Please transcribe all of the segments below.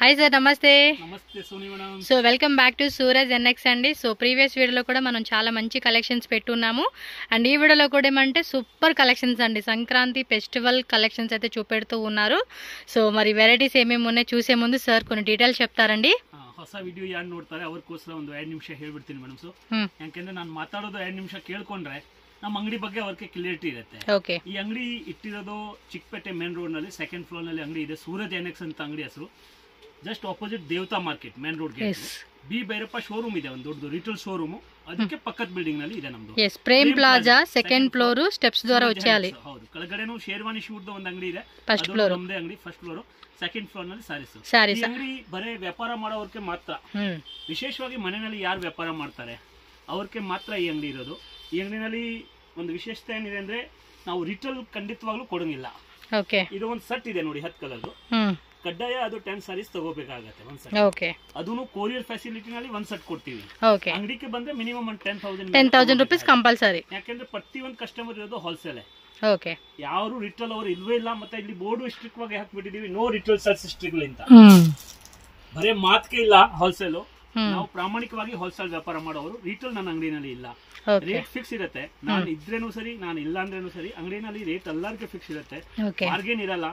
Hi sir, నమస్తే. నమస్తే Soni madam. So welcome back to Suraj NX అండి. సో ప్రీవియస్ వీడియోలో కూడా మనం చాలా మంచి కలెక్షన్స్ పెట్టున్నాము. అండ్ ఈ వీడియోలో కూడా ఏమంటే సూపర్ కలెక్షన్స్ అండి, సంక్రాంతి ఫెస్టివల్ కలెక్షన్స్ అయితే చూపెడుతూ ఉన్నారు. సో మరి వెరైటీస్ ఏమేమి ఉన్నాయి చూసే ముందు సార్ కొన్ని డీటెయిల్స్ చెప్తారండి. ಹೊಸ ವಿಡಿಯೋ ಯಾರು ನೋಡ್ತಾರೆ ಅವ್ರಿಗೋಸ್ಕರ ಒಂದು 2 ನಿಮಿಷ ಹೇಳ್ಬಿಡ್ತೀನಿ ಮೇಡಮ್. ಸೊ ಯಾಕೆಂದ್ರೆ ನಾನು ಮಾತಾಡೋದು 2 ನಿಮಿಷ ಕೇಳ್ಕೊಂಡ್ರೆ ನಮ್ಮ ಅಂಗಡಿ ಬಗ್ಗೆ ಅವ್ರಿಗೆ ಕ್ಲಿಯರಿಟಿ ಇರುತ್ತೆ. ಓಕೆ. ಈ ಅಂಗಡಿ ಇಟ್ಟಿರೋದು ಚಿಕ್ಕಪೇಟೆ ಮೇನ್ ರೋಡ್ ನಲ್ಲಿ ಸೆಕೆಂಡ್ ಫ್ಲೋರ್ ನಲ್ಲಿ ಅಂಗಡಿ ಇದೆ. ಸೂರಜ್ ಎನ್ಎಕ್ಸ್ ಅಂತ ಅಂಗಡಿ ಹೆಸರು. ಜಸ್ಟ್ ಆಪೋಸಿಟ್ ದೇವತಾ ಮಾರ್ಕೆಟ್ ಮೇನ್ ರೋಡ್ ಗೆ ಬಿ ಭೈರಪ್ಪ ಶೋರೂಮ್ ಇದೆ, ಒಂದು ದೊಡ್ಡದು ರಿಟೇಲ್ ಶೋರೂಮ್. ಅದಕ್ಕೆ ಪಕ್ಕದ ಬಿಲ್ಡಿಂಗ್ ನಲ್ಲಿ ಇದೆ ನಮ್ದು. Yes, Prem plaza second floor steps ದ್ವಾರ వచ్చేయాలి. ಹೌದು, ಕೆಳಗಡೆನೂ ಶೇರ್ವಾನಿ ಶೂಟ್ದು ಒಂದು ಅಂಗಡಿ ಇದೆ. ಫಸ್ಟ್ ಫ್ಲೋರ್ ನಮ್ಮದೇ ಅಂಗಡಿ, ಫಸ್ಟ್ ಫ್ಲೋರ್. ಸೆಕೆಂಡ್ ಫ್ಲೋರ್ ನಲ್ಲಿ ಸಾರೀಸ್. ಈ ಅಂಗಡಿ ಬರೇ ವ್ಯಾಪಾರ ಮಾಡೋರ್ಗೆ ಮಾತ್ರ, ವಿಶೇಷವಾಗಿ ಮನೆಯಲ್ಲಿ ಯಾರು ವ್ಯಾಪಾರ ಮಾಡ್ತಾರೆ ಅವ್ರಿಗೆ ಮಾತ್ರ ಈ ಅಂಗಡಿ ಇರೋದು. ಈ ಅಂಗಡಿನಲ್ಲಿ ಒಂದು ವಿಶೇಷತೆ ಏನಿದೆ ಅಂದ್ರೆ ನಾವು ರಿಟೇಲ್ ಖಂಡಿತವಾಗ್ಲೂ ಕೊಡಂಗಿಲ್ಲ. ಓಕೆ. ಇದು ಒಂದು ಸೆಟ್ ಇದೆ ನೋಡಿ, 10 ಕಲರ್ದು. ಕಡ್ಡಾಯ ಅದು 10 ಸಾರೀಸ್ ತಗೋಬೇಕಾಗತ್ತೆ ಒಂದು ಸೆಟ್. ಓಕೆ. ಅದನ್ನು ಕೊರಿಯರ್ ಫೆಸಿಲಿಟಿ ನಲ್ಲಿ ಒಂದು ಸೆಟ್ ಕೊಡ್ತೀವಿ. ಓಕೆ. ಅಂಗಡಿಗೆ ಬಂದ್ರೆ ಮಿನಿಮಮ್ ಒಂದು 10,000 ರೂಪೀಸ್ ಕಂಪಲ್ಸರಿ. ಯಾಕೆಂದ್ರೆ ಪ್ರತಿ ಒಂದು ಕಸ್ಟಮರ್ ಇರೋದು ಹೋಲ್ಸೇಲ್. ಓಕೆ. ಯಾರು ರಿಟೇಲ್ ಅವರು ಇಲ್ವೇ ಇಲ್ಲ. ಮತ್ತೆ ಇಲ್ಲಿ ಬೋರ್ಡ್ ಸ್ಟ್ರಿಕ್ಟ್ ಆಗಿ ಹಾಕ್ಬಿಟ್ಟಿದೀವಿ, ನೋ ರಿಟೇಲ್ ಸರ್ಚ್ ಸ್ಟ್ರಿಕ್ಟ್ ಅಂತ. ಬರೇ ಮಾತ್ಕೆ ಇಲ್ಲ ಹೋಲ್ಸೇಲ್. ನಾವು ಪ್ರಾಮಾಣಿಕವಾಗಿ ಹೋಲ್ಸೇಲ್ ವ್ಯಾಪಾರ ಮಾಡೋರು. ರಿಟೇಲ್ ನನ್ನ ಅಂಗಡಿನಲ್ಲಿ ಇಲ್ಲ. ರೇಟ್ ಫಿಕ್ಸ್ ಇರುತ್ತೆ. ನಾನು ಇದ್ರೇನು ಸರಿ, ನಾನು ಇಲ್ಲ ಅಂದ್ರೇನು ಸರಿ, ಅಂಗಡಿನಲ್ಲಿ ರೇಟ್ ಎಲ್ಲರಿಗೂ ಫಿಕ್ಸ್ ಇರುತ್ತೆ. ಮಾರ್ಗೇನ್ ಇರಲ್ಲ.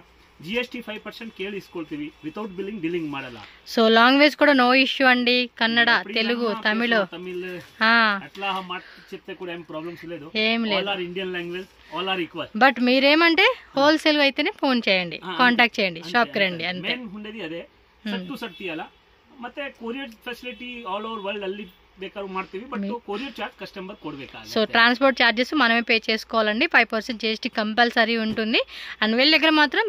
GST 5% ಕೇಳಿ ಇಸ್ಕೊಳ್ತೀವಿ. ವಿತೌಟ್ ಬಿಲ್ಲಿಂಗ್ ಡೀಲಿಂಗ್ ಮಾಡಲ್ಲ. సో లాంగ్వేజ్ కూడా నో ఇష్యూ అండి. కన్నడ, తెలుగు, తమిళ్ అట్లా మాట చెప్తే కూడా ఏం ప్రాబ్లమ్స్ లేదు. ఏం లేదు. All are Indian language, all are equal. But మీరేమంటే హోల్సేల్ అయితేనే ఫోన్ చేయండి, కాంటాక్ట్ చేయండి, షాప్ కి రండి. అంతే. ಮೇನ್ ఉండేది అదే. ಸಟ್ಟು ಸಟ್ಟಿಯಲ್ಲ. ಮತ್ತೆ courier facility all over world ಅಲ್ಲಿ ಬೇಕಾದ್ರೂ ಮಾಡ್ತೀವಿ. ಬಟ್ ಕೊರಿಯರ್ ಚಾರ್ಜ್ కస్టమర్ కొడಬೇಕಾಗುತ್ತೆ. సో ట్రాన్స్పోర్ట్ ఛార్జెస్ మనమే పే చేసుకోవాలండి. 5% GST కంపల్సరీ ఉంటుంది. అండ్ వీళ్ళ దగ్గర మాత్రం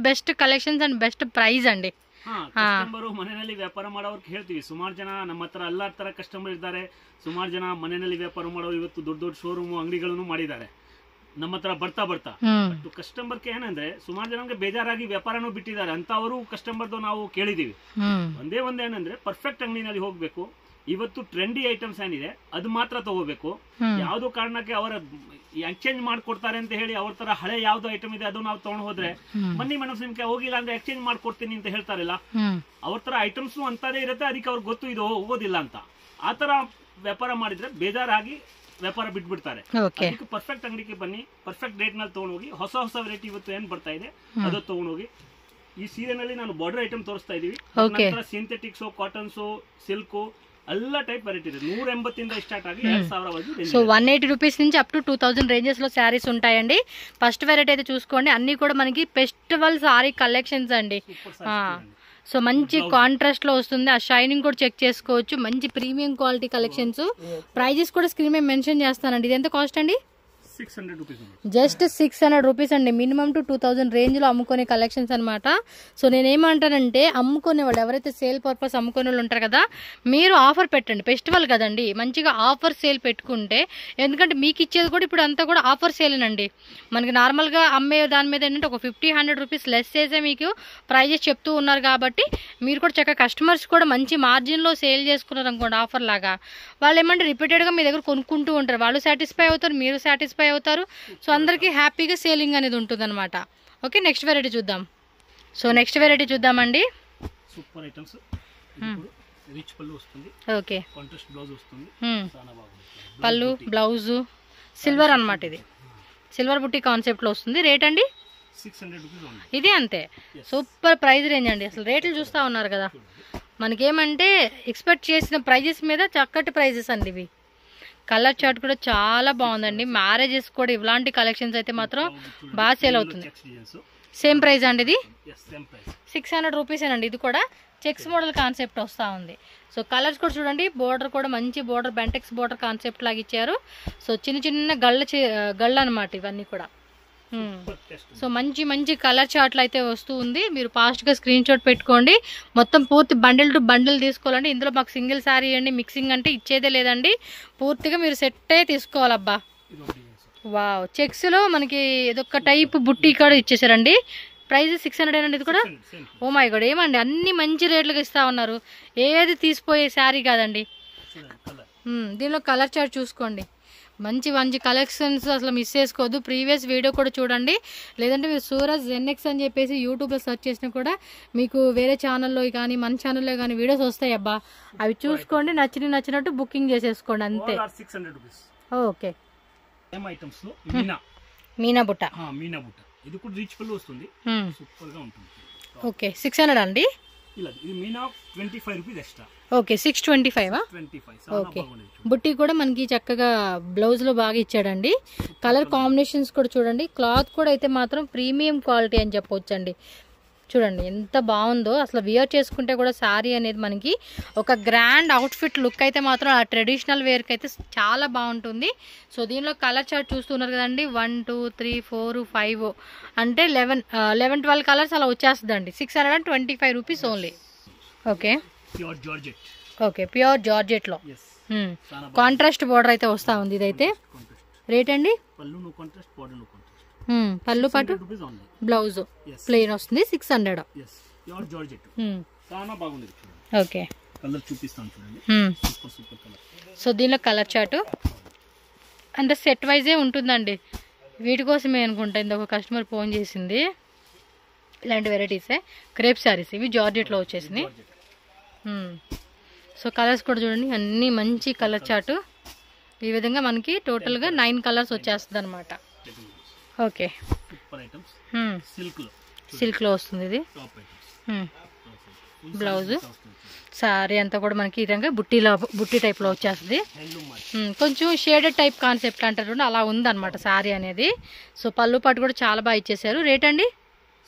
best collections and best price అండి. ಕಸ್ಟಮರ್ ಮನೆಯಲ್ಲಿ ವ್ಯಾಪಾರ ಮಾಡೋರ್ಗೆ ಹೇಳ್ತೀವಿ. ಸುಮಾರು ಜನ ನಮ್ಮ ಹತ್ರ ಎಲ್ಲ ತರ ಕಸ್ಟಮರ್ ಇದ್ದಾರೆ. ಸುಮಾರು ಜನ ಮನೆಯಲ್ಲಿ ವ್ಯಾಪಾರ ಮಾಡೋರು ಇವತ್ತು ದೊಡ್ಡ ದೊಡ್ಡ ಶೋರೂಮ್ ಅಂಗಡಿಗಳನ್ನು ಮಾಡಿದ್ದಾರೆ ನಮ್ಮ ಹತ್ರ ಬರ್ತಾ. ಕಸ್ಟಮರ್ಗೆ ಏನಂದ್ರೆ ಸುಮಾರು ಜನಕ್ಕೆ ಬೇಜಾರಾಗಿ ವ್ಯಾಪಾರನೂ ಬಿಟ್ಟಿದ್ದಾರೆ. ಅಂತವರು ಕಸ್ಟಮರ್ದು ನಾವು ಕೇಳಿದೀವಿ. ಒಂದೇ ಏನಂದ್ರೆ ಪರ್ಫೆಕ್ಟ್ ಅಂಗಡಿನಲ್ಲಿ ಹೋಗ್ಬೇಕು. ಇವತ್ತು ಟ್ರೆಂಡಿ ಐಟಮ್ಸ್ ಏನಿದೆ ಅದು ಮಾತ್ರ ತಗೋಬೇಕು. ಯಾವ್ದು ಕಾರಣಕ್ಕೆ ಅವರ ಎಕ್ಸ್ಚೇಂಜ್ ಮಾಡ್ಕೊಡ್ತಾರೆ ಅಂತ ಹೇಳಿ ಅವ್ರ ತರ ಹಳೆ ಯಾವ್ದು ಐಟಮ್ ಇದೆ ಅದು ನಾವು ತಗೊಂಡ್ ಹೋದ್ರೆ ಬನ್ನಿ ಮೆಣಸಿನಕಾಯಿ ಹೋಗಿಲ್ಲ ಅಂದ್ರೆ ಎಕ್ಸ್ಚೇಂಜ್ ಮಾಡ್ಕೊಡ್ತೀನಿ ಅಂತ ಹೇಳ್ತಾರಲ್ಲ, ಅವ್ರ ತರ ಐಟಮ್ಸ್ ಅಂತಾನೆ ಇರುತ್ತೆ. ಅದಕ್ಕೆ ಅವ್ರಿಗೆ ಗೊತ್ತು ಇದು ಹೋಗೋದಿಲ್ಲ ಅಂತ. ಆ ತರ ವ್ಯಾಪಾರ ಮಾಡಿದ್ರೆ ಬೇಜಾರಾಗಿ ವ್ಯಾಪಾರ ಬಿಟ್ಬಿಡ್ತಾರೆ. ಅದಕ್ಕೆ ಪರ್ಫೆಕ್ಟ್ ಅಂಗಡಿಗೆ ಬನ್ನಿ, ಪರ್ಫೆಕ್ಟ್ ರೇಟ್ ನಲ್ಲಿ ತಗೊಂಡೋಗಿ. ಹೊಸ ವೆರೈಟಿ ಇವತ್ತು ಏನ್ ಬರ್ತಾ ಇದೆ ಅದು ತಗೊಂಡೋಗಿ. ಈ ಸೀರೆನಲ್ಲಿ ನಾನು ಬಾರ್ಡರ್ ಐಟಮ್ ತೋರಿಸ್ತಾ ಇದೀವಿ. ನಂತರ ಸಿಂಥೆಟಿಕ್ಸ್, ಕಾಟನ್ಸ್, ಸಿಲ್ಕ್ ಎಲ್ಲ ಟೈಪ್ ವೆರೈಟಿ ಇದೆ. 180 ಇಂದ ಸ್ಟಾರ್ಟ್ ಆಗಿ 2000 వరకు. సో 180 రూపీస్ నుంచి అప్ టు 2000 రేంజెస్ లో శారీస్ ఉంటాయండి. ఫస్ట్ వెరైటీ అయితే చూసుకోండి, అన్ని కూడా మనకి ఫెస్టివల్ సారీ కలెక్షన్స్ అండి. సో మంచి కాంట్రాస్ట్ లో వస్తుంది. ఆ షైనింగ్ కూడా చెక్ చేసుకోవచ్చు. మంచి ప్రీమియం క్వాలిటీ కలెక్షన్స్. ప్రైజెస్ కూడా స్క్రీన్ మీద మెన్షన్ చేస్తానండి. ఇది ఎంత కాస్ట్ అండి? 600 రూపీస్. జస్ట్ 600 రూపీస్ అండి. మినిమం టు 2000 రేంజ్ లో అమ్ముకునే కలెక్షన్స్ అనమాట. సో నేనేమంటానంటే అమ్ముకునే వాళ్ళు ఎవరైతే సేల్ పర్పస్ అమ్ముకునే వాళ్ళు ఉంటారు కదా, మీరు ఆఫర్ పెట్టండి. ఫెస్టివల్ కదండి, మంచిగా ఆఫర్ సేల్ పెట్టుకుంటే, ఎందుకంటే మీకు ఇచ్చేది కూడా ఇప్పుడు అంతా కూడా ఆఫర్ సేలేనండి. మనకి నార్మల్ గా అమ్మే దాని మీద ఏంటంటే ఒక 50-100 రూపీస్ లెస్ చేసే మీకు ప్రైజెస్ చెప్తూ ఉన్నారు. కాబట్టి మీరు కూడా చక్కగా కస్టమర్స్ కూడా మంచి మార్జిన్ లో సేల్ చేసుకున్నారు అనుకోండి ఆఫర్ లాగా, వాళ్ళు ఏమంటే రిపీటెడ్ గా మీ దగ్గర కొనుక్కుంటూ ఉంటారు. వాళ్ళు సాటిస్ఫై అవుతారు, మీరు సాటిస్ఫై అవుతారు. సో అందరికి హ్యాపీగా సేలింగ్ అనేది ఉంటుంది అనమాట. ఓకే, నెక్స్ట్ వెరైటీ చూద్దాం. సో నెక్స్ట్ వెరైటీ చూద్దామండి. Super items. రిచ్ పళ్ళు వస్తుంది. ఓకే. కాంట్రాస్ట్ బ్లౌజ్ వస్తుంది. చాలా బాగుంది. పళ్ళు, బ్లౌజ్ సిల్వర్ అన్నమాట. ఇది సిల్వర్ బుట్టి కాన్సెప్ట్ లో వస్తుంది. రేట్ అండి 600 రూపీస్. ఇది అంతే. సూపర్ ప్రైస్ రేంజ్ అండి. అసలు రేట్లు చూస్తా ఉన్నారు కదా, మనకేమంటే ఎక్స్పెక్ట్ చేసిన ప్రైజెస్ మీద చక్కటి ప్రైజెస్ అండి ఇవి. కలర్ చార్ట్ కూడా చాలా బాగుందండి. మ్యారేజెస్ కూడా ఇలాంటి కలెక్షన్స్ అయితే మాత్రం బాగా సేల్ అవుతుంది. సేమ్ ప్రైస్ అండి ఇది. 600 రూపీస్ అండి. ఇది కూడా చెక్స్ మోడల్ కాన్సెప్ట్ వస్తూ ఉంది. సో కలర్స్ కూడా చూడండి. బోర్డర్ కూడా మంచి బోర్డర్, బెంటెక్స్ బోర్డర్ కాన్సెప్ట్ లాగా ఇచ్చారు. సో చిన్న గళ్ళ అనమాట ఇవన్నీ కూడా. సో మంచి కలర్ చార్ట్లు అయితే వస్తూ ఉంది. మీరు ఫాస్ట్గా స్క్రీన్ షాట్ పెట్టుకోండి. మొత్తం పూర్తి బండిల్ టు బండిల్ తీసుకోవాలండి. ఇందులో మాకు సింగిల్ శారీ అండి, మిక్సింగ్ అంటే ఇచ్చేదే లేదండి. పూర్తిగా మీరు సెట్టే తీసుకోవాలబ్బా. వావ్, చెక్స్లో మనకి ఇదొక టైప్ బుట్టి కూడా ఇచ్చేసారండి. ప్రైస్ 600 అండి. ఇది కూడా ఓ మై గాడ్, ఏమండి అన్ని మంచి రేట్లుగా ఇస్తా ఉన్నారు. ఏది తీసిపోయే శారీ కాదండి. దీనిలో కలర్ చార్ట్ చూసుకోండి. మంచి మంచి కలెక్షన్స్ అసలు మిస్ చేసుకోవద్దు. ప్రీవియస్ వీడియో కూడా చూడండి, లేదంటే మీరు సూరజ్ ZNX అని చెప్పేసి యూట్యూబ్లో సెర్చ్ చేసినా కూడా మీకు వేరే ఛానల్లో కానీ మన ఛానల్లో కానీ వీడియోస్ వస్తాయి అబ్బా. అవి చూసుకోండి, నచ్చినట్టు బుకింగ్ చేసేసుకోండి అంతే. 600 రూపీస్. ఓకే. సేమ్ ఐటమ్స్ లో మీనా బుట్ట. ఇది కూడా రీచ్ ఫుల్ వస్తుంది, సూపర్ గా ఉంటుంది. ఓకే 600 అండి. ఇలా ఇది Meena 25 rupees extra. Okay 625. 25. Okay. బుట్టి కూడా మనకి చక్కగా బ్లౌజ్ లో బాగా ఇచ్చాడండి. కలర్ కాంబినేషన్స్ కూడా చూడండి. క్లాత్ కూడా అయితే మాత్రం ప్రీమియం క్వాలిటీ అని చెప్పొచ్చండి. చూడండి ఎంత బాగుందో. అసలు వియర్ చేసుకుంటే కూడా శారీ అనేది మనకి ఒక గ్రాండ్ అవుట్ఫిట్ లుక్ అయితే మాత్రం ఆ ట్రెడిషనల్ వేర్కి అయితే చాలా బాగుంటుంది. సో దీనిలో కలర్ చార్ట్ చూస్తున్నారు కదండి. 1 2 3 4 5 అంటే 11-12 కలర్స్ అలా వచ్చేస్తుందండి. 625 rupees only. Okay. Pure georgette. Okay pure georgette లో కాంట్రాస్ట్ బోర్డర్ అయితే వస్తా ఉంది. ఇదైతే రేట్ అండి. పళ్ళు పాటు బ్లౌజ్ ప్లెయిన్ వస్తుంది 600. ఓకే. సో దీనిలో కలర్ చార్ట్ అంటే సెట్ వైజే ఉంటుందండి. వీటి కోసమే అనుకుంటా ఇంకొక కస్టమర్ ఫోన్ చేసింది. ఇలాంటి వెరైటీసే క్రేప్ శారీస్ ఇవి జార్జెట్లో వచ్చేసింది. సో కలర్స్ కూడా చూడండి, అన్నీ మంచి కలర్ చార్ట్. ఈ విధంగా మనకి టోటల్గా 9 కలర్స్ వచ్చేస్తుంది అనమాట. ఓకే. సిల్క్ లో వస్తుంది ఇది. బ్లౌజ్ సారీ అంతా కూడా మనకి ఈ విధంగా బుట్టి టైప్ లో వచ్చేస్తుంది. కొంచెం షేడెడ్ టైప్ కాన్సెప్ట్ అంటారు, అలా ఉందన్నమాట సారీ అనేది. సో పళ్ళు పాటు కూడా చాలా బాగా ఇచ్చేసారు. రేట్ అండి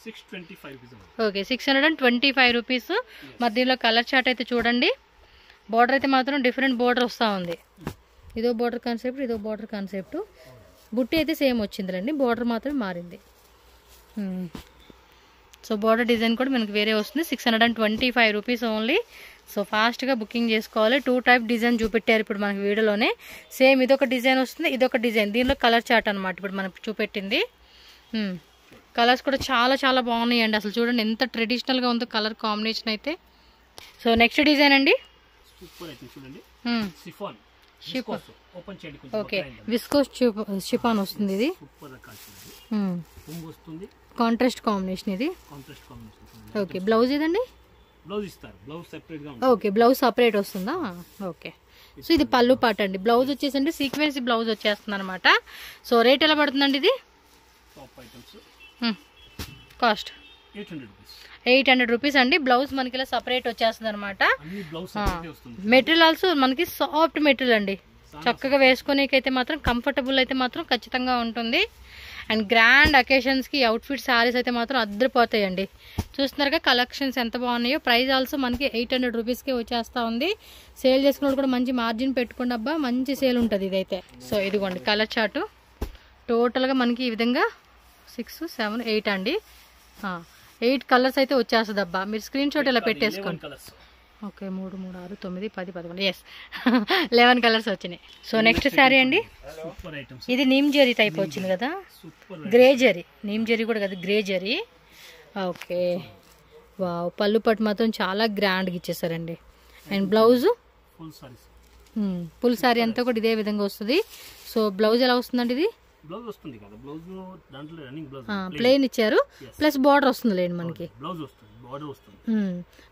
625. Okay 625 rupees. మరి దీనిలో కలర్ చార్ట్ అయితే చూడండి. బోర్డర్ అయితే మాత్రం డిఫరెంట్ బోర్డర్ వస్తూ ఉంది. ఇదో బోర్డర్ కాన్సెప్ట్, ఇదో బోర్డర్ కాన్సెప్ట్. బుట్టి అయితే సేమ్ వచ్చిందిలేండి, బోర్డర్ మాత్రం మారింది. సో బోర్డర్ డిజైన్ కూడా మనకి వేరే వస్తుంది. 625 రూపీస్ ఓన్లీ. సో ఫాస్ట్గా బుకింగ్ చేసుకోవాలి. 2 టైప్ డిజైన్ చూపెట్టారు ఇప్పుడు మనకి వీడియోలోనే. సేమ్ ఇదొక డిజైన్ వస్తుంది, ఇదొక డిజైన్. దీనిలో కలర్ చార్ట్ అనమాట ఇప్పుడు మనకు చూపెట్టింది. కలర్స్ కూడా చాలా చాలా బాగున్నాయండి. అసలు చూడండి ఎంత ట్రెడిషనల్గా ఉందో కలర్ కాంబినేషన్ అయితే. సో నెక్స్ట్ డిజైన్ అండి. ఓకే విస్కోస్ షిఫాన్ వస్తుంది. ఇది కాంట్రాస్ట్ కాంబినేషన్. ఇది ఓకే. బ్లౌజ్ ఏదండి. ఓకే బ్లౌజ్ సపరేట్ వస్తుందా. ఓకే. సో ఇది పళ్ళు పాట అండి. బ్లౌజ్ వచ్చేసండి సీక్వెన్సీ బ్లౌజ్ వచ్చేస్తుంది అనమాట. సో రేట్ ఎలా పడుతుందండి ఇది. కాస్ట్ 800 రూపీస్ అండి. బ్లౌజ్ మనకి ఇలా సపరేట్ వచ్చేస్తుంది అనమాట. మెటీరియల్ ఆల్సో మనకి సాఫ్ట్ మెటీరియల్ అండి. చక్కగా వేసుకునేకైతే మాత్రం కంఫర్టబుల్ అయితే మాత్రం ఖచ్చితంగా ఉంటుంది. అండ్ గ్రాండ్ అకేషన్స్కి అవుట్ఫిట్ శారీస్ అయితే మాత్రం అద్దరిపోతాయండి. చూస్తున్నారుగా కలెక్షన్స్ ఎంత బాగున్నాయో. ప్రైస్ ఆల్సో మనకి 800 రూపీస్కే వచ్చేస్తూ ఉంది. సేల్ చేసుకున్నప్పుడు కూడా మంచి మార్జిన్ పెట్టుకోండి అబ్బా, మంచి సేల్ ఉంటుంది ఇదైతే. సో ఇదిగోండి కలర్ చార్టు. టోటల్గా మనకి ఈ విధంగా 6 7 8 అండి. 8 కలర్స్ అయితే వచ్చేస్తుంది అబ్బా. మీరు స్క్రీన్ షాట్ ఇలా పెట్టేసుకోండి. ఓకే 3 3 6 9 10 11 ఎస్ 11 కలర్స్ వచ్చినాయి. సో నెక్స్ట్ శారీ అండి. ఇది నీమ్ జరీ టైప్ వచ్చింది కదా, గ్రే జరీ. నీమ్ జరీ కూడా కదా, గ్రే జరీ. Okay wow. పళ్ళు పట్టు మాత్రం చాలా గ్రాండ్గా ఇచ్చేసారండి. అండ్ బ్లౌజ్ ఫుల్ శారీ అంతా కూడా ఇదే విధంగా వస్తుంది. సో బ్లౌజ్ ఎలా వస్తుందండి. ఇది బ్లౌజ్ వస్తుంది కదా, బ్లౌజ్ దాంట్లో రన్నింగ్ బ్లౌజ్ ప్లెయిన్ ఇచ్చారు, ప్లస్ బార్డర్ వస్తుంది లేండి మనకి. బ్లౌజ్ వస్తుంది, బార్డర్ వస్తుంది.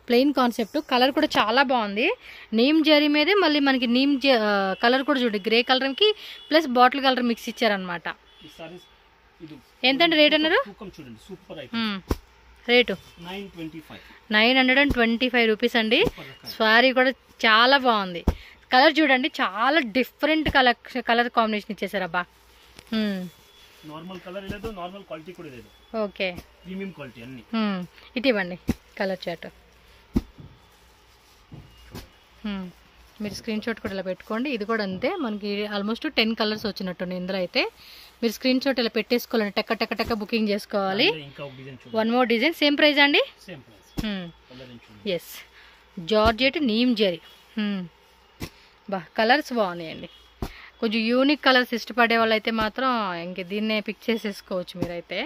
Plain concept. కలర్ కూడా చాలా బాగుంది. నీమ్ జరీ మీదే మళ్ళీ మనకి నీమ్ కలర్ కూడా చూడండి, గ్రే కలర్ కి ప్లస్ బాటిల్ కలర్ మిక్స్ ఇచ్చారనమాట. ఎంతండి రేట్ అన్నారు. రేటు 925 రూపీస్ అండి. సారీ కూడా చాలా బాగుంది. కలర్ చూడండి, చాలా డిఫరెంట్ కలర్ కాంబినేషన్ ఇచ్చేసారు అబ్బా. నార్మల్ కలర్ లేదు, నార్మల్ క్వాలిటీ కూడా లేదు. ఓకే ప్రీమియం క్వాలిటీ అన్ని. ఇటు ఇవ్వండి కలర్ చార్ట్. మీరు స్క్రీన్ షాట్ కూడా ఇలా పెట్టుకోండి. ఇది కూడా అంతే, మనకి ఆల్మోస్ట్ 10 కలర్స్ వచ్చినట్టు ఇందులో అయితే. మీరు స్క్రీన్ షాట్ ఇలా పెట్టేసుకోవాలండి, టక్క టక్క టక్క బుకింగ్ చేసుకోవాలి. 1 మోర్ డిజైన్. సేమ్ ప్రైస్ అండి. ఎస్ జార్జెట్ నీమ్ జరీ. బా కలర్స్ బాగున్నాయండి. కొంచెం యూనిక్ కలర్స్ ఇష్టపడే వాళ్ళు అయితే మాత్రం ఇంక దీన్నే పిక్ చేసేసుకోవచ్చు మీరైతే.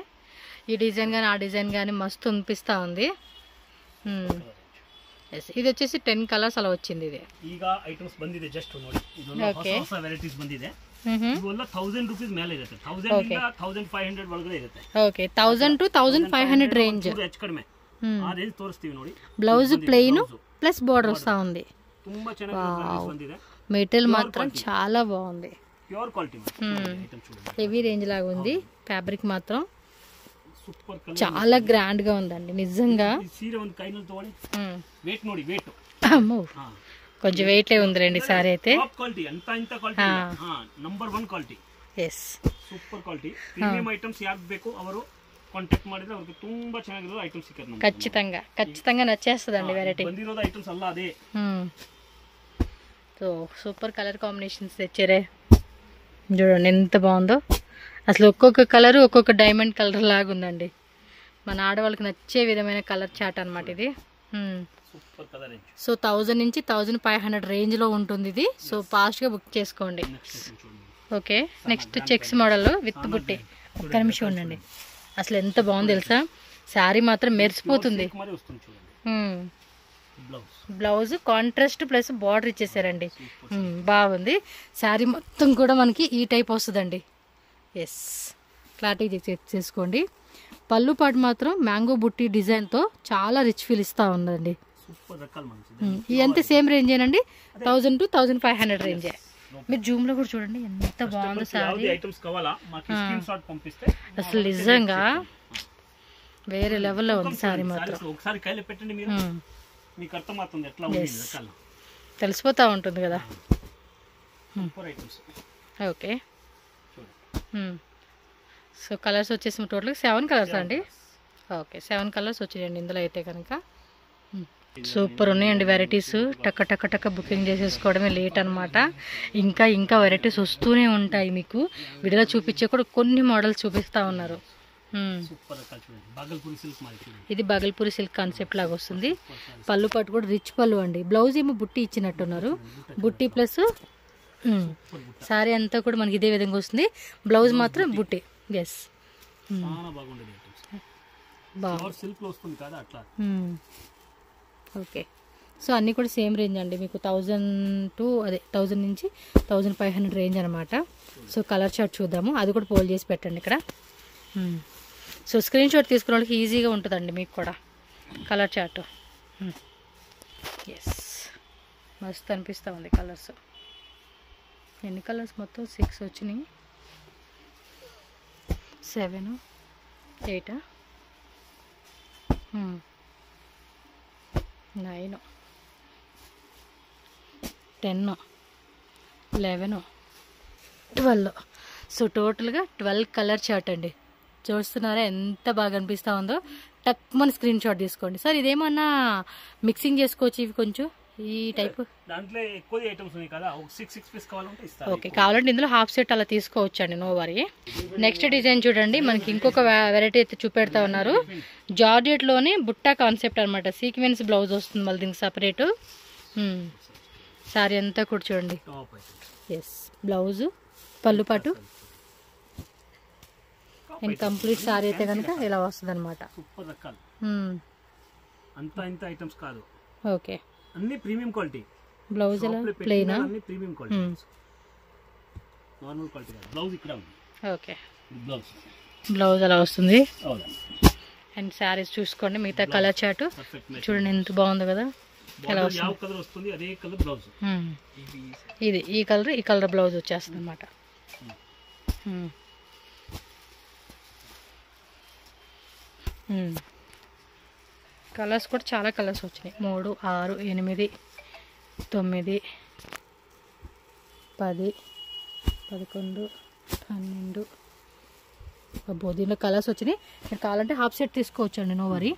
ఈ డిజైన్ కానీ ఆ డిజైన్ కానీ మస్తు అనిపిస్తూ ఉంది. ಎಸ್ ಇದು వచ్చేసి 10 ಕಲರ್ಸ್ ಅಲ್ಲ వచ్చింది ಇದೆ. ಈಗ ಐಟಮ್ಸ್ ಬಂದಿದೆ ಜಸ್ಟ್ ನೋಡಿ. ಇದೊಂದು ಹೊಸ ವೆರೈಟೀಸ್ ಬಂದಿದೆ. ಇವೆಲ್ಲ 1000 ರೂಪೀಸ್ ಮೇಲೆ ಇರುತ್ತೆ, 1000 ಇಂದ 1500 ಒಳಗಡೆ ಇರುತ್ತೆ. Okay 1000 to 1500 range. ಹೆಚ್ಚು ಕಡಿಮೆ ಆ ರೇಂಜ್ ತೋರಿಸ್ತೀವಿ ನೋಡಿ. ಬ್ಲೌಸ್ ಪ್ಲೇನ್ ಪ್ಲಸ್ ಬಾರ್ಡರ್ ವಸ್ತಾ ఉంది. ತುಂಬಾ ಚೆನ್ನಾಗಿ ಬಂದಿದೆ. మెటీరియల్ మాత్రం చాలా బాగుంది, ప్యూర్ క్వాలిటీ. హెవీ రేంజ్ లాగా ఉంది. ఫ్యాబ్రిక్ మాత్రం సూపర్ కలర్, చాలా గ్రాండ్ గా ఉందండి నిజంగా. ఈ సీರೆ ಒಂದು ಕೈನಲ್ಲಿ ತಗೊಳ್ಳಿ, weight ನೋಡಿ, weight అమ్మో కొంచెం వెయిట్ లే ఉందిలేండి సారీ అయితే. టాప్ క్వాలిటీ, అంత ఇంత quality, number 1 quality. Yes, super quality. Premium items ಯಾರು ಬೇಕು ಅವರು ಕಾಂಟ್ಯಾಕ್ಟ್ ಮಾಡಿದ್ರೆ ಅವರಿಗೆ ತುಂಬಾ ಚೆನ್ನಾಗಿರೋ ಐಟಮ್ಸ್ ಸಿಕ್ಕತ್ತೆ ನಮಗೆ. ఖచ్చితంగా నచ్చేస్తదండి వెరైటీ. ಬಂದಿರೋದು ಐಟಮ್ಸ್ ಅಲ್ಲ ಅದೇ. సో సూపర్ కలర్ కాంబినేషన్స్ తెచ్చారే చూడండి ఎంత బాగుందో. అసలు ఒక్కొక్క కలర్ ఒక్కొక్క డైమండ్ కలర్ లాగా ఉందండి. మన ఆడవాళ్ళకి నచ్చే విధమైన కలర్ చాట్ అన్నమాట ఇది. సో 1000 నుంచి 1500 రేంజ్లో ఉంటుంది ఇది. సో ఫాస్ట్గా బుక్ చేసుకోండి. Okay, next checks model with బుట్టి. ఒక్క నిమిషం ఉండండి, అసలు ఎంత బాగుంది తెలుసా. శారీ మాత్రం మెరిసిపోతుంది. బ్లౌజ్ కాంట్రాస్ట్ ప్లస్ బార్డర్ ఇచ్చేసారండి, బాగుంది. శారీ మొత్తం కూడా మనకి ఈ టైప్ వస్తుందండి. ఎస్, క్లారిటీ చెక్ చేసుకోండి. పళ్ళు పాటు మాత్రం మ్యాంగో బుట్టి డిజైన్తో చాలా రిచ్ ఫీల్ ఇస్తూ ఉందండి. ఇదంతా సేమ్ రేంజ్ ఏనండి, 1000 to 1500 రేంజే. మీరు జూమ్లో కూడా చూడండి ఎంత బాగుందో శారీ. అసలు నిజంగా వేరే లెవెల్లో ఉంది శారీ మాత్రం. తెలిసిపోతూ ఉంటుంది కదా. ఓకే, సో కలర్స్ వచ్చేసి టోటల్ 7 కలర్స్ అండి. ఓకే, 7 కలర్స్ వచ్చాయండి ఇందులో అయితే కనుక. సూపర్ ఉన్నాయండి వెరైటీస్. టక్క టక్క టక్క బుకింగ్ చేసేసుకోవడమే లేట్ అనమాట. ఇంకా వెరైటీస్ వస్తూనే ఉంటాయి. మీకు వీడియోలో చూపించే కూడా కొన్ని మోడల్స్ చూపిస్తూ ఉన్నారు. ఇది బాగల్పూరి సిల్క్ కాన్సెప్ట్ లాగా వస్తుంది. పళ్ళు పట్టు కూడా రిచ్ పళ్ళు అండి. బ్లౌజ్ ఏమో బుట్టి ఇచ్చినట్టున్నారు, బుట్టి ప్లస్ సారీ అంతా కూడా మనకి ఇదే విధంగా వస్తుంది. బ్లౌజ్ మాత్రం బుట్టి. Yes, okay. సో అన్నీ కూడా సేమ్ రేంజ్ అండి మీకు. 1000 నుంచి 1500 రేంజ్ అనమాట. సో కలర్ చార్ట్ చూద్దాము, అది కూడా పోల్ చేసి పెట్టండి ఇక్కడ. సో స్క్రీన్ షాట్ తీసుకునే వాళ్ళకి ఈజీగా ఉంటుందండి మీకు కూడా కలర్ చార్ట్. ఎస్, మస్తు అనిపిస్తూ ఉంది కలర్స్. ఎన్ని కలర్స్ మొత్తం 6 వచ్చినాయి, 7, 8, 9, 10, 11, 12. సో టోటల్గా 12 కలర్ చార్ట్ అండి. చూస్తున్నారా ఎంత బాగా అనిపిస్తూ ఉందో. టక్ మన స్క్రీన్ షాట్ తీసుకోండి. సార్ ఇదేమన్నా మిక్సింగ్ చేసుకోవచ్చు ఇవి కొంచెం ఈ టైప్? దాంట్లో ఎక్కువ ఐటమ్స్ ఉన్నాయి కదా, 6 పీస్ కావాలంటే ఇస్తాను. ఓకే, కావాలంటే ఇందులో హాఫ్ సెట్ అలా తీసుకోవచ్చు అండి, నో వరీ. నెక్స్ట్ డిజైన్ చూడండి, మనకి ఇంకొక వెరైటీ అయితే చూపెడతా ఉన్నారు. జార్జెట్లోనే బుట్టా కాన్సెప్ట్ అనమాట. సీక్వెన్స్ బ్లౌజ్ వస్తుంది మళ్ళీ దీనికి సపరేట్. సారీ అంతా కూడా చూడండి. ఎస్, బ్లౌజ్ పళ్ళు పాటు అండ్ కంప్లీట్ సారీ అయితే కనుక ఇలా వస్తుంది అనమాట. సూపర్ రకాలు, అంతా ఇంత ఐటమ్స్ కాదు. ఓకే, అన్ని ప్రీమియం క్వాలిటీ. బ్లౌజ్ ఎలా ప్లెయిన్, అన్ని ప్రీమియం క్వాలిటీ, నార్మల్ క్వాలిటీ కాదు. బ్లౌజ్ ఇక్కడ ఉంది. ఓకే, బ్లౌజ్ అలా వస్తుంది. అండ్ సారీస్ చూసుకోండి, మిగతా కలర్ చార్ట్ చూడండి ఎంత బాగుంది కదా. ఎలా వస్తుంది అదే కలర్ బ్లౌజ్. ఇది ఈ కలర్ బ్లౌజ్ వచ్చేస్తుంది అనమాట. కలర్స్ కూడా చాలా కలర్స్ వచ్చినాయి. 3, 6, 8, 9, 10, 11, 12. అబ్బో, దీంట్లో కలర్స్ వచ్చినాయి. మీరు కావాలంటే హాఫ్ సెట్ తీసుకోవచ్చు అండి, నో వరీ.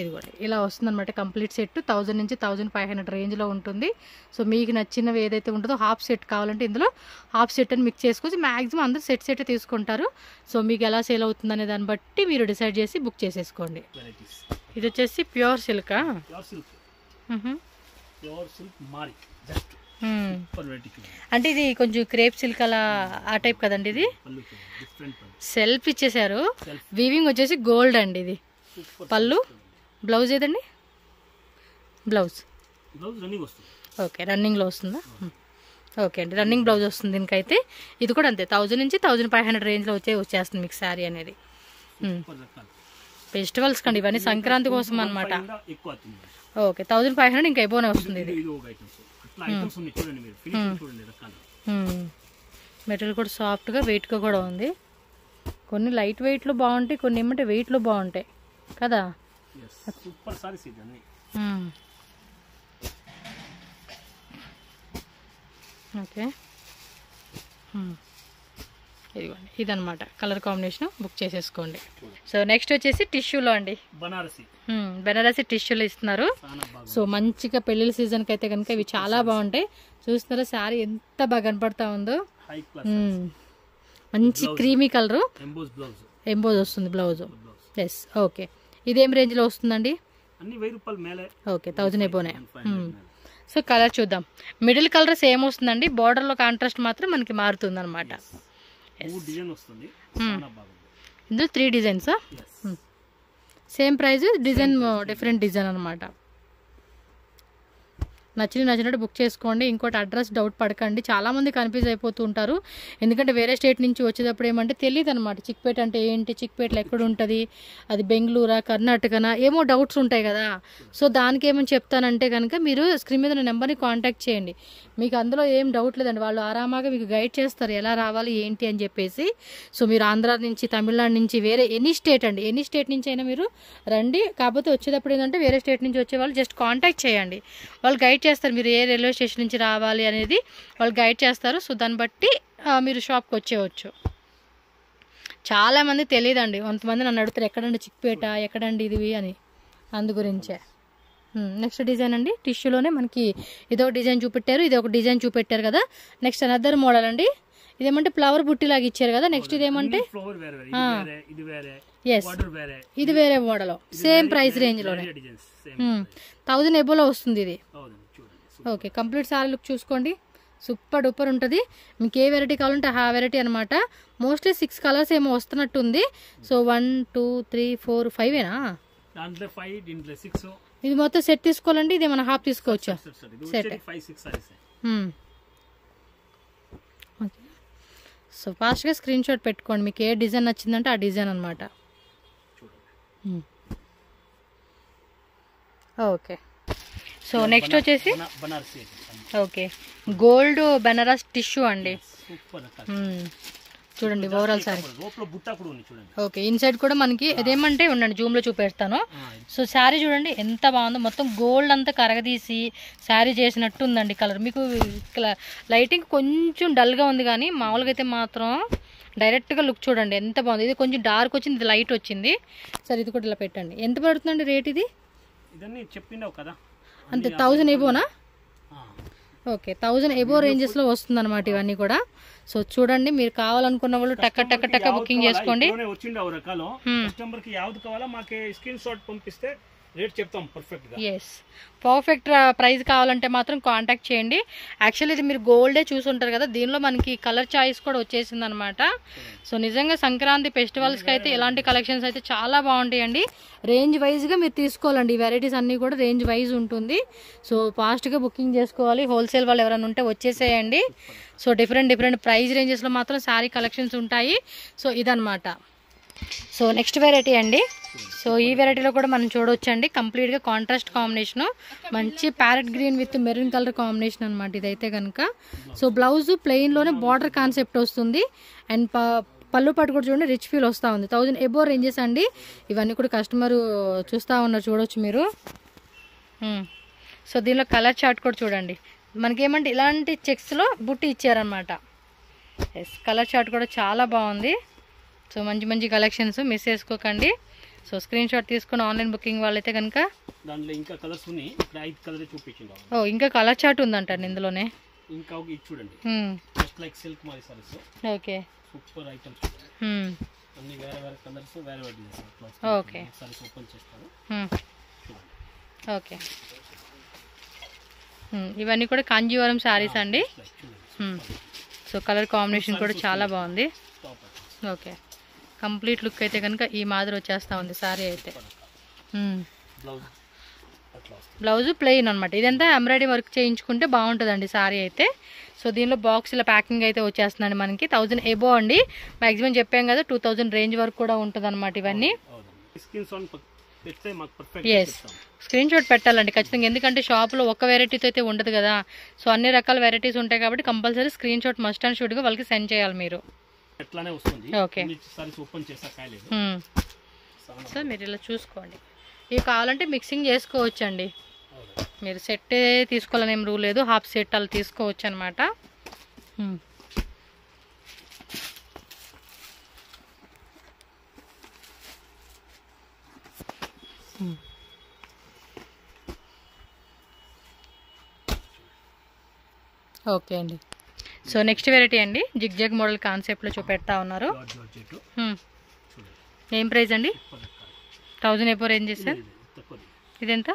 ఇది కూడా ఇలా వస్తుంది అనమాట. కంప్లీట్ సెట్ 1000 నుంచి 1500 రేంజ్లో ఉంటుంది. సో మీకు నచ్చినవి ఏదైతే ఉంటుందో హాఫ్ సెట్ కావాలంటే ఇందులో హాఫ్ సెట్ అని మిక్స్ చేసుకోవచ్చు. మ్యాక్సిమం అందరూ సెట్ తీసుకుంటారు. సో మీకు ఎలా సేల్ అవుతుంది అనే దాన్ని బట్టి మీరు డిసైడ్ చేసి బుక్ చేసేసుకోండి. ఇది వచ్చేసి ప్యూర్ సిల్క్. అంటే ఇది కొంచెం క్రేప్ సిల్క్ అలా ఆ టైప్ కదండి. ఇది సెల్ఫ్ ఇచ్చేసారు. వీవింగ్ వచ్చేసి గోల్డ్ అండి. ఇది పళ్ళు, బ్లౌజ్ ఏదండి? బ్లౌజ్ ఓకే, రన్నింగ్లో వస్తుందా? ఓకే అండి, రన్నింగ్ బ్లౌజ్ వస్తుంది దీనికైతే. ఇది కూడా అంతే 1000 నుంచి 1500 రేంజ్లో వచ్చేస్తుంది మీకు శారీ అనేది. ఫెస్టివల్స్ కండి ఇవన్నీ, సంక్రాంతి కోసం అనమాట. ఓకే 1500 ఇంకా ఎబోనే వస్తుంది ఇది. మెటీరియల్ కూడా సాఫ్ట్గా వెయిట్గా కూడా ఉంది. కొన్ని లైట్ వెయిట్లో బాగుంటాయి, కొన్ని ఏమంటే వెయిట్లో బాగుంటాయి కదా. ఓకే ఇదిగోండి, ఇదనమాట కలర్ కాంబినేషన్. బుక్ చేసేసుకోండి. సో నెక్స్ట్ వచ్చేసి టిష్యూలో అండి, బెనారసి టిష్యూలో ఇస్తున్నారు. సో మంచిగా పెళ్లిళ్ళ సీజన్కి అయితే కనుక ఇవి చాలా బాగుంటాయి. చూస్తున్నారా శారీ ఎంత బాగా కనపడతా ఉందో. మంచి క్రీమీ కలరు, ఎంబోజ్ వస్తుంది బ్లౌజ్. Yes okay. ఇదేం రేంజ్లో వస్తుందండి? ఓకే 1000 ఎబోనే. సో కలర్ చూద్దాం. మిడిల్ కలర్ సేమ్ వస్తుందండి, బార్డర్లో కాంట్రాస్ట్ మాత్రం మనకి మారుతుంది అనమాట. ఇందులో 3 designs, same price, design different design అనమాట. నచ్చినట్టు బుక్ చేసుకోండి. ఇంకోటి అడ్రస్ డౌట్ పడకండి, చాలామంది కన్ఫ్యూజ్ అయిపోతూ ఉంటారు. ఎందుకంటే వేరే స్టేట్ నుంచి వచ్చేటప్పుడు ఏమంటే తెలియదు అనమాట, చిక్పేట అంటే ఏంటి, చిక్పేటలో ఎక్కడ ఉంటుంది, అది బెంగళూరా కర్ణాటకనా, ఏమో డౌట్స్ ఉంటాయి కదా. సో దానికి ఏమని చెప్తానంటే కనుక మీరు స్క్రీన్ మీద నెంబర్ని కాంటాక్ట్ చేయండి. మీకు అందులో ఏం డౌట్ లేదండి, వాళ్ళు ఆరామాగా మీకు గైడ్ చేస్తారు ఎలా రావాలి ఏంటి అని చెప్పేసి. సో మీరు ఆంధ్ర నుంచి, తమిళనాడు నుంచి, వేరే ఎనీ స్టేట్ అండి, ఎనీ స్టేట్ నుంచి అయినా మీరు రండి. కాకపోతే వచ్చేటప్పుడు ఏంటంటే వేరే స్టేట్ నుంచి వచ్చే వాళ్ళు జస్ట్ కాంటాక్ట్ చేయండి, వాళ్ళు గైడ్ చేస్తారు. మీరు ఏ రైల్వే స్టేషన్ నుంచి రావాలి అనేది వాళ్ళు గైడ్ చేస్తారు. సో దాన్ని బట్టి మీరు షాప్కి వచ్చేయచ్చు. చాలామంది తెలియదండి, కొంతమంది నన్ను అడుగుతారు ఎక్కడండి చిక్పేట, ఎక్కడండి ఇది అని, అందు గురించే. నెక్స్ట్ డిజైన్ అండి, టిష్యూలోనే మనకి ఇదో డిజైన్ చూపెట్టారు, ఇది ఒక డిజైన్ చూపెట్టారు కదా. నెక్స్ట్ అనదర్ మోడల్ అండి, ఇదేమంటే ఫ్లవర్ బుట్టిలాగా ఇచ్చారు కదా. నెక్స్ట్ ఇదేమంటే ఎస్, ఇది వేరే మోడల్, సేమ్ ప్రైస్ రేంజ్లోనే 1000 ఎబోలో వస్తుంది ఇది. ఓకే కంప్లీట్ సారీ లుక్ చూసుకోండి, సూపర్ డూపర్ ఉంటుంది. మీకు ఏ వెరైటీ కావాలంటే ఆ వెరైటీ అనమాట. మోస్ట్లీ 6 కలర్స్ ఏమో వస్తున్నట్టుంది. సో 1 2 3 4 5ఏనా, ఇది మొత్తం సెట్ తీసుకోవాలండి. ఇది ఏమైనా హాఫ్ తీసుకోవచ్చా? సెట్. సో ఫాస్ట్గా స్క్రీన్ షాట్ పెట్టుకోండి, మీకు ఏ డిజైన్ నచ్చిందంటే ఆ డిజైన్ అనమాట. ఓకే సో నెక్స్ట్ వచ్చేసి ఓకే గోల్డ్ బెనారస్ టిష్యూ అండి. చూడండి ఓవరాల్ సారీ. ఓకే ఇన్సైడ్ కూడా మనకి అదేమంటే ఉండండి జూమ్లో చూపెడతాను. సో శారీ చూడండి ఎంత బాగుందో, మొత్తం గోల్డ్ అంతా కరగదీసి శారీ చేసినట్టు ఉందండి. కలర్ మీకు లైటింగ్ కొంచెం డల్గా ఉంది, కానీ మామూలుగా అయితే మాత్రం డైరెక్ట్గా లుక్ చూడండి ఎంత బాగుంది. ఇది కొంచెం డార్క్ వచ్చింది, ఇది లైట్ వచ్చింది. సరే ఇది కూడా ఇలా పెట్టండి. ఎంత పడుతుందండి రేట్ ఇది? చెప్పిండవు కదా అంతే 1000 ఎబోనా? ఓకే 1000 ఎబో రేంజెస్లో వస్తుంది అనమాట ఇవన్నీ కూడా. సో చూడండి, మీరు కావాలనుకున్న వాళ్ళు టక్క టక్క టక్క బుకింగ్ చేసుకోండి. రేట్ చెప్తాం పర్ఫెక్ట్ గా. ఎస్ పర్ఫెక్ట్ ప్రైస్ కావాలంటే మాత్రం కాంటాక్ట్ చేయండి. యాక్చువల్లీ ఇది మీరు గోల్డే చూసుంటారు కదా, దీనిలో మనకి కలర్ చాయిస్ కూడా వచ్చేసింది అనమాట. సో నిజంగా సంక్రాంతి ఫెస్టివల్స్కి అయితే ఇలాంటి కలెక్షన్స్ అయితే చాలా బాగుంటాయండి. రేంజ్ వైజ్గా మీరు తీసుకోవాలండి, ఈ వెరైటీస్ అన్నీ కూడా రేంజ్ వైజ్ ఉంటుంది. సో ఫాస్ట్గా బుకింగ్ చేసుకోవాలి. హోల్సేల్ వాళ్ళు ఎవరైనా ఉంటే వచ్చేసేయండి. సో డిఫరెంట్ ప్రైస్ రేంజెస్లో మాత్రం శారీ కలెక్షన్స్ ఉంటాయి. సో ఇదనమాట. సో నెక్స్ట్ వెరైటీ అండి. సో ఈ వెరైటీలో కూడా మనం చూడవచ్చండి, కంప్లీట్గా కాంట్రాస్ట్ కాంబినేషను, మంచి parrot green with maroon colour combination అనమాట ఇదైతే కనుక. సో బ్లౌజ్ ప్లెయిన్లోనే బార్డర్ కాన్సెప్ట్ వస్తుంది. అండ్ పళ్ళు పట్టు కూడా చూడండి రిచ్ ఫీల్ వస్తూ ఉంది. 1000 ఎబో రేంజెస్ అండి ఇవన్నీ కూడా. కస్టమరు చూస్తూ ఉన్నారు, చూడవచ్చు మీరు. సో దీనిలో కలర్ చార్ట్ కూడా చూడండి, మనకేమంటే ఇలాంటి చెక్స్లో బుట్టి ఇచ్చారనమాట. ఎస్ కలర్ చార్ట్ కూడా చాలా బాగుంది. సో మంచి కలెక్షన్స్ మిస్ చేసుకోకండి. సో స్క్రీన్ షాట్ తీసుకుని ఆన్లైన్ బుకింగ్ వాళ్ళైతే కనుక దాంట్లో ఇంకా కలర్స్ ఉన్నాయి. ఇక్కడ 5 కలర్ చూపించింది. ఓ ఇంకా కలర్ చార్ట్ ఉందంటారు ఇందులోనే. ఇంకా ఇది చూడండి, జస్ట్ లైక్ సిల్క్ మరి సారీస్. ఓకే సూపర్ ఐటమ్స్ అన్ని వేరే కలర్స్, వేరే డిజైన్స్. ఓకే సారీస్ ఓపెన్ చేస్తాను. ఓకే ఇవన్నీ కూడా కాంజీవరం శారీస్ అండి. సో కలర్ కాంబినేషన్ కూడా చాలా బాగుంది. ఓకే కంప్లీట్ లుక్ అయితే కనుక ఈ మాదిరి వచ్చేస్తూ ఉంది శారీ అయితే. బ్లౌజ్ ప్లెయిన్ అనమాట. ఇదంతా ఎంబ్రాయిడరీ వర్క్ చేయించుకుంటే బాగుంటుందండి శారీ అయితే. సో దీనిలో బాక్స్ ఇలా ప్యాకింగ్ అయితే వచ్చేస్తుందండి మనకి 1000 ఎబో అండి. మ్యాక్సిమం చెప్పాం కదా 2000 రేంజ్ వరకు కూడా ఉంటుంది అనమాట ఇవన్నీ. ఎస్, స్క్రీన్ షాట్ పెట్టాలండి ఖచ్చితంగా, ఎందుకంటే షాప్లో ఒక వెరైటీతో అయితే ఉండదు కదా. సో అన్ని రకాల వెరైటీస్ ఉంటాయి కాబట్టి compulsory screenshot must and షుడ్గా వాళ్ళకి సెండ్ చేయాలి మీరు. ఓకే, సో మీరు ఇలా చూసుకోండి. ఇవి కావాలంటే మిక్సింగ్ చేసుకోవచ్చు అండి, మీరు సెట్ తీసుకోవాలని ఏం రూల్ లేదు, హాఫ్ సెట్ అలా తీసుకోవచ్చు అనమాట. ఓకే అండి. సో నెక్స్ట్ వెరైటీ అండి జిగ్జాగ్ మోడల్ కాన్సెప్ట్లో చూపెడతా ఉన్నారు. ఏం ప్రైస్ అండి? 1000 ఎబో రేంజ్ సార్. ఇదెంత?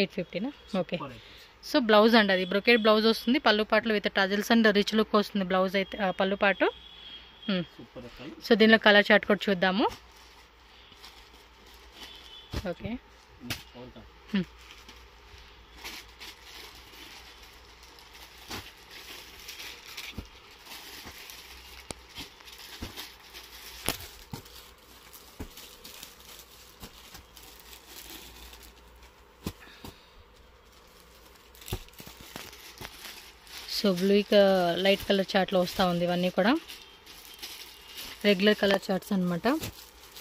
850నా? ఓకే. సో బ్లౌజ్ అండి, అది బ్రొకెట్ బ్లౌజ్ వస్తుంది, పళ్ళు పాటలు with tassels and rich look వస్తుంది బ్లౌజ్ అయితే, పళ్ళు పాటు. సో దీనిలో కలర్ చార్ట్ కూడా చూద్దాము. Okay, so blue light colour చార్ట్లో వస్తూ ఉంది. ఇవన్నీ కూడా రెగ్యులర్ కలర్ చార్ట్స్ అనమాట,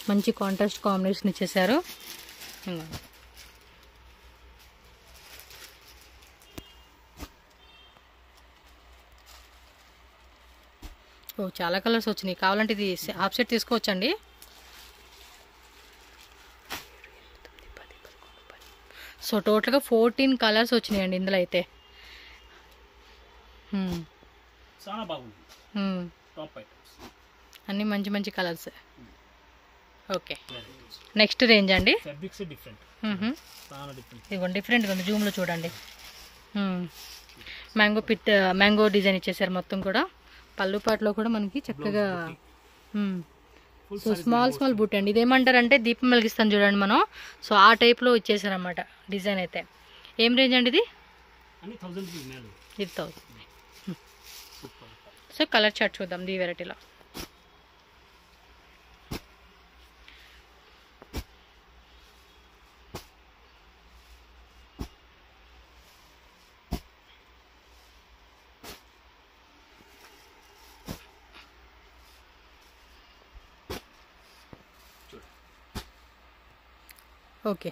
మంచి కాంట్రాస్ట్ కాంబినేషన్ ఇచ్చేసారు. ఓ చాలా కలర్స్ వచ్చినాయి, కావాలంటే ఇది హాఫ్ సెట్ తీసుకోవచ్చండి. సో టోటల్గా 14 కలర్స్ వచ్చినాయండి ఇందులో అయితే. చాలా బాగుంది, టాప్ ఐటమ్స్ అన్ని మంచి మంచి కలర్స్. ఓకే, నెక్స్ట్ రేంజ్ అండి. ఇదిగోండి డిఫరెంట్గా ఉంది, జూమ్లో చూడండి. మ్యాంగో డిజైన్ ఇచ్చేసారు మొత్తం కూడా, పళ్ళు పాటలో కూడా మనకి చక్కగా. సో స్మాల్ బూట్ అండి, ఇదేమంటారంటే దీపం వెలిగిస్తాను చూడండి మనం, సో ఆ టైప్లో ఇచ్చేసారు అన్నమాట డిజైన్ అయితే. ఏం రేంజ్ అండి ఇది? 1000. సో కలర్ చార్ట్ చూద్దాం ఈ వెరైటీలో. ఓకే,